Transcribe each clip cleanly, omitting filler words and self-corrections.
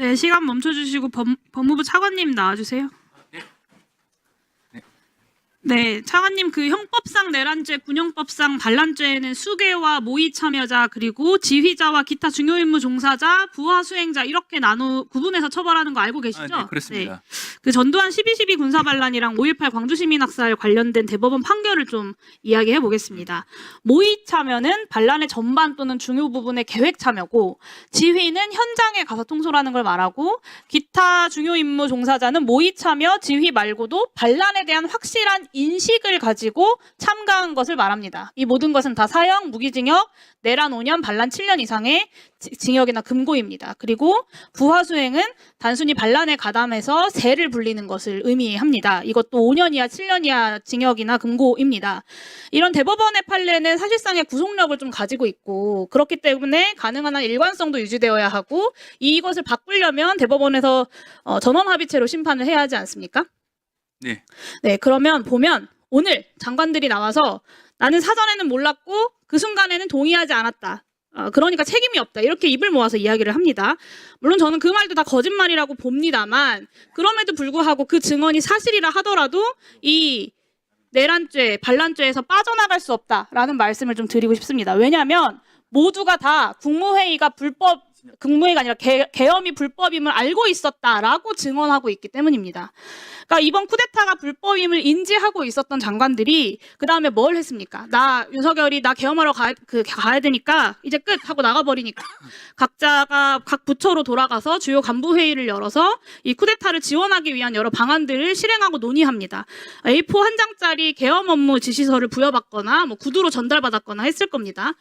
네, 시간 멈춰주시고 법무부 차관님 나와주세요. 네, 차관님 그 형법상 내란죄, 군형법상 반란죄에는 수괴와 모의 참여자 그리고 지휘자와 기타 중요 임무 종사자, 부하 수행자 이렇게 구분해서 처벌하는 거 알고 계시죠? 네, 그렇습니다. 네. 그 전두환 12.12 군사반란이랑 5.18 광주시민학살 관련된 대법원 판결을 좀 이야기해 보겠습니다. 모의 참여는 반란의 전반 또는 중요 부분의 계획 참여고, 지휘는 현장에 가서 통솔하는 걸 말하고, 기타 중요 임무 종사자는 모의 참여, 지휘 말고도 반란에 대한 확실한 인식을 가지고 참가한 것을 말합니다. 이 모든 것은 다 사형, 무기징역, 내란 5년, 반란 7년 이상의 징역이나 금고입니다. 그리고 부하 수행은 단순히 반란에 가담해서 세를 불리는 것을 의미합니다. 이것도 5년 이하, 7년 이하 징역이나 금고입니다. 이런 대법원의 판례는 사실상의 구속력을 좀 가지고 있고, 그렇기 때문에 가능한 한 일관성도 유지되어야 하고, 이것을 바꾸려면 대법원에서 전원합의체로 심판을 해야 하지 않습니까? 네. 네, 그러면 보면 오늘 장관들이 나와서 나는 사전에는 몰랐고 그 순간에는 동의하지 않았다. 그러니까 책임이 없다. 이렇게 입을 모아서 이야기를 합니다. 물론 저는 그 말도 다 거짓말이라고 봅니다만, 그럼에도 불구하고 그 증언이 사실이라 하더라도 이 내란죄, 반란죄에서 빠져나갈 수 없다라는 말씀을 좀 드리고 싶습니다. 왜냐하면 모두가 다 국무회의가 아니라 계엄이 불법임을 알고 있었다라고 증언하고 있기 때문입니다. 그러니까 이번 쿠데타가 불법임을 인지하고 있었던 장관들이 그 다음에 뭘 했습니까? 윤석열이 나 계엄하러 가야 되니까 이제 끝 하고 나가버리니까 각자가 각 부처로 돌아가서 주요 간부 회의를 열어서 이 쿠데타를 지원하기 위한 여러 방안들을 실행하고 논의합니다. A4 한 장짜리 계엄 업무 지시서를 부여받거나 뭐 구두로 전달받았거나 했을 겁니다.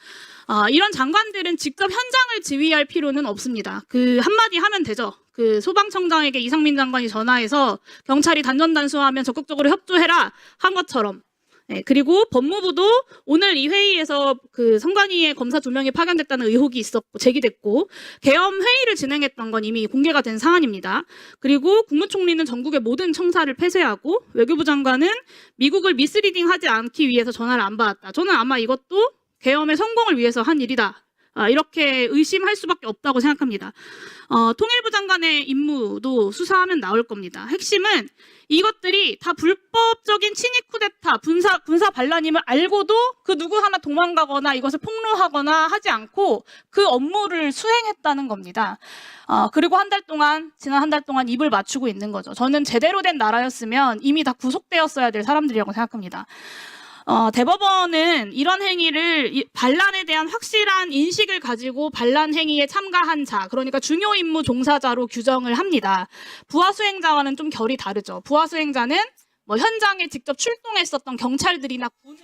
이런 장관들은 직접 현장을 지휘할 필요는 없습니다. 그 한마디 하면 되죠. 그 소방청장에게 이상민 장관이 전화해서 경찰이 단전단수하면 적극적으로 협조해라 한 것처럼. 네, 그리고 법무부도 오늘 이 회의에서 그 선관위의 검사 2명이 파견됐다는 의혹이 있었고 제기됐고, 계엄 회의를 진행했던 건 이미 공개가 된 사안입니다. 그리고 국무총리는 전국의 모든 청사를 폐쇄하고, 외교부 장관은 미국을 미스리딩하지 않기 위해서 전화를 안 받았다. 저는 아마 이것도 계엄의 성공을 위해서 한 일이다. 이렇게 의심할 수밖에 없다고 생각합니다. 통일부 장관의 임무도 수사하면 나올 겁니다. 핵심은 이것들이 다 불법적인 친위 쿠데타, 군사 반란임을 알고도 그 누구 하나 도망가거나 이것을 폭로하거나 하지 않고 그 업무를 수행했다는 겁니다. 그리고 지난 한 달 동안 입을 맞추고 있는 거죠. 저는 제대로 된 나라였으면 이미 다 구속되었어야 될 사람들이라고 생각합니다. 대법원은 이런 행위를 반란에 대한 확실한 인식을 가지고 반란 행위에 참가한 자, 그러니까 중요 임무 종사자로 규정을 합니다. 부하 수행자와는 좀 결이 다르죠. 부하 수행자는 뭐 현장에 직접 출동했었던 경찰들이나 군을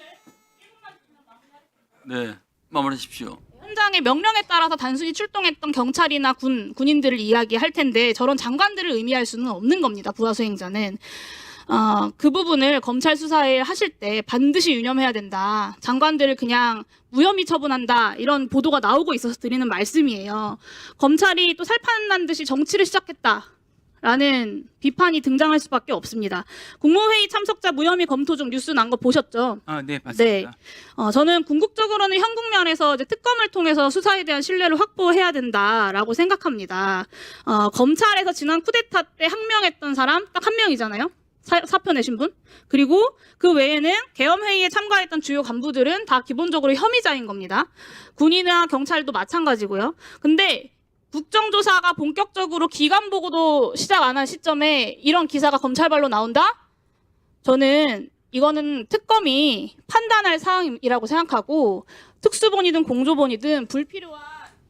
네. 마무리하십시오. 현장의 명령에 따라서 단순히 출동했던 경찰이나 군인들을 이야기할 텐데, 저런 장관들을 의미할 수는 없는 겁니다. 부하 수행자는. 그 부분을 검찰 수사에 하실 때 반드시 유념해야 된다. 장관들을 그냥 무혐의 처분한다. 이런 보도가 나오고 있어서 드리는 말씀이에요. 검찰이 또 살판난 듯이 정치를 시작했다라는 비판이 등장할 수밖에 없습니다. 국무회의 참석자 무혐의 검토 중 뉴스 난 거 보셨죠? 네, 맞습니다. 네. 저는 궁극적으로는 현 국면에서 이제 특검을 통해서 수사에 대한 신뢰를 확보해야 된다라고 생각합니다. 검찰에서 지난 쿠데타 때 항명했던 사람 딱 한 명이잖아요. 사표 내신 분. 그리고 그 외에는 계엄회의에 참가했던 주요 간부들은 다 기본적으로 혐의자인 겁니다. 군이나 경찰도 마찬가지고요. 근데 국정조사가 본격적으로 기간 보고도 시작 안 한 시점에 이런 기사가 검찰발로 나온다? 저는 이거는 특검이 판단할 사항이라고 생각하고, 특수본이든 공조본이든 불필요한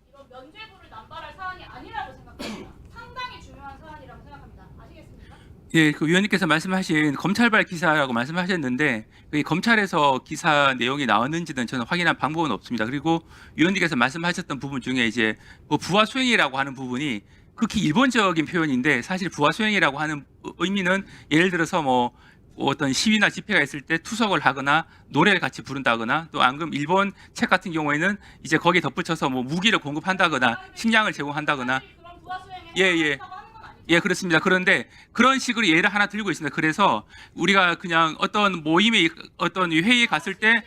이런 면죄부를 남발할 사항이 아니라고 생각합니다. 상당히 중요한 사안이라고 생각합니다. 아시겠습니까? 예, 그 위원님께서 말씀하신 검찰발 기사라고 말씀하셨는데, 그 검찰에서 기사 내용이 나왔는지는 저는 확인한 방법은 없습니다. 그리고 위원님께서 말씀하셨던 부분 중에 이제 뭐 부하 수행이라고 하는 부분이 극히 일본적인 표현인데, 사실 부하 수행이라고 하는 의미는 예를 들어서 뭐 어떤 시위나 집회가 있을 때 투석을 하거나 노래를 같이 부른다거나, 또 앙금 일본 책 같은 경우에는 이제 거기에 덧붙여서 뭐 무기를 공급한다거나 식량을 제공한다거나. 예, 그렇습니다. 그런데 그런 식으로 예를 하나 들고 있습니다. 그래서 우리가 그냥 어떤 모임에, 어떤 회의에 갔을 때,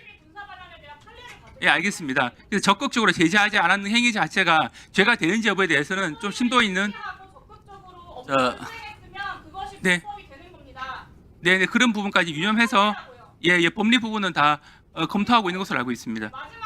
예, 알겠습니다. 그래서 적극적으로 제재하지 않았는 행위 자체가 죄가 되는지 여부에 대해서는 좀 심도 있는, 발생했으면 그것이 네. 불법이 되는 겁니다. 네, 그런 부분까지 유념해서 예, 법리 부분은 다 검토하고 있는 것으로 알고 있습니다. 마지막